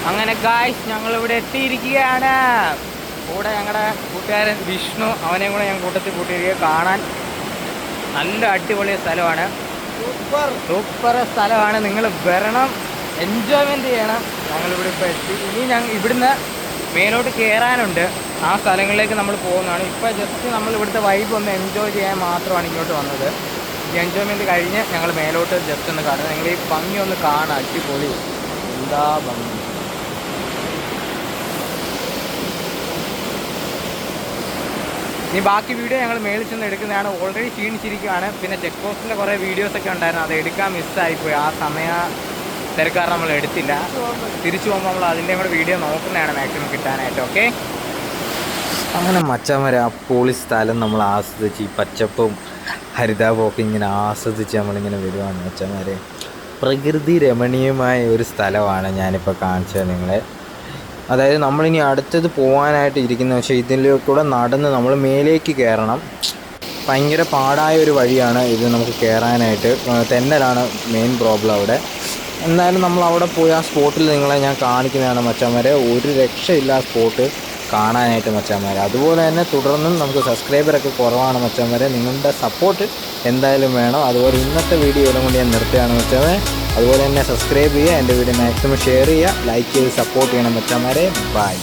അങ്ങനെ ഗായ്സ് ഞങ്ങളിവിടെ എത്തിയിരിക്കുകയാണ്. കൂടെ ഞങ്ങളുടെ കൂട്ടുകാരൻ വിഷ്ണു, അവനെയും കൂടെ ഞാൻ കൂട്ടത്തിൽ കൂട്ടിയിരിക്കുക. കാണാൻ നല്ല അടിപൊളി സ്ഥലമാണ്, സൂപ്പർ സ്ഥലമാണ്. നിങ്ങൾ വരണം, എൻജോയ്മെൻറ്റ് ചെയ്യണം. ഞങ്ങളിവിടെ ഇപ്പോൾ എത്തി. ഇനി ഇവിടുന്ന് മേലോട്ട് കയറാനുണ്ട്. ആ സ്ഥലങ്ങളിലേക്ക് നമ്മൾ പോകുന്നതാണ്. ഇപ്പോൾ ജസ്റ്റ് നമ്മൾ ഇവിടുത്തെ വൈബ് ഒന്ന് എൻജോയ് ചെയ്യാൻ മാത്രമാണ് ഇങ്ങോട്ട് വന്നത്. ഈ എൻജോയ്മെൻറ്റ് കഴിഞ്ഞ് ഞങ്ങൾ മേലോട്ട് ജസ്റ്റ് ഒന്ന് കാണുക. നിങ്ങൾ ഈ ഭംഗി ഒന്ന് കാണാം, അടിപൊളി, എന്താ ഭംഗി. ഇനി ബാക്കി വീഡിയോ ഞങ്ങൾ മേളിൽ ചെന്ന് എടുക്കുന്നതാണ്. ഓൾറെഡി ക്ഷീണിച്ചിരിക്കുകയാണ്. പിന്നെ ചെക്ക് പോസ്റ്റിൻ്റെ കുറേ വീഡിയോസൊക്കെ ഉണ്ടായിരുന്നു, അത് എടുക്കാൻ മിസ്സായിപ്പോയി. ആ സമയ തിരക്കാരണം നമ്മൾ എടുത്തില്ല. തിരിച്ചു പോകുമ്പോൾ നമ്മൾ അതിൻ്റെ കൂടെ വീഡിയോ നോക്കുന്നതാണ് മാക്സിമം കിട്ടാനായിട്ട്. ഓക്കെ, അങ്ങനെ മച്ചാന്മാരെ ആ പൊളി സ്ഥലം നമ്മൾ ആസ്വദിച്ച് ഈ പച്ചപ്പും ഹരിതാപവും ഒക്കെ ഇങ്ങനെ ആസ്വദിച്ച് നമ്മളിങ്ങനെ വരുവാണ് മച്ചാന്മാരെ. പ്രകൃതി രമണീയമായ ഒരു സ്ഥലമാണ് ഞാനിപ്പോൾ കാണിച്ചത് നിങ്ങളെ. അതായത് നമ്മളിനി അടുത്തത് പോകാനായിട്ട് ഇരിക്കുന്ന, പക്ഷേ ഇതിലൂടെ നടന്ന് നമ്മൾ മേലേക്ക് കയറണം. ഭയങ്കര പാടായ ഒരു വഴിയാണ് ഇത് നമുക്ക് കയറാനായിട്ട്. തെന്നലാണ് മെയിൻ പ്രോബ്ലം അവിടെ. എന്നാലും നമ്മൾ അവിടെ പോയി ആ സ്പോട്ടിൽ നിങ്ങളെ ഞാൻ കാണിക്കുന്നതാണ് മച്ചാന്മാരെ. ഒരു രക്ഷയില്ല ആ സ്പോട്ട് കാണാനായിട്ട് മച്ചാന്മാരെ. അതുപോലെ തന്നെ തുടർന്നും നമുക്ക് സബ്സ്ക്രൈബറൊക്കെ കുറവാണ് മച്ചാന്മാരെ. നിങ്ങളുടെ സപ്പോർട്ട് എന്തായാലും വേണം. അതുപോലെ ഇന്നത്തെ വീഡിയോയിലും കൊണ്ട് ഞാൻ നിർത്തുകയാണ് മച്ചാന്മാരെ. അതുപോലെ തന്നെ സബ്സ്ക്രൈബ് ചെയ്യുക, എൻ്റെ വീഡിയോ മാക്സിമം ഷെയർ ചെയ്യുക, ലൈക്ക് ചെയ്ത് സപ്പോർട്ട് ചെയ്യണം മച്ചാന്മാരെ. ബൈ.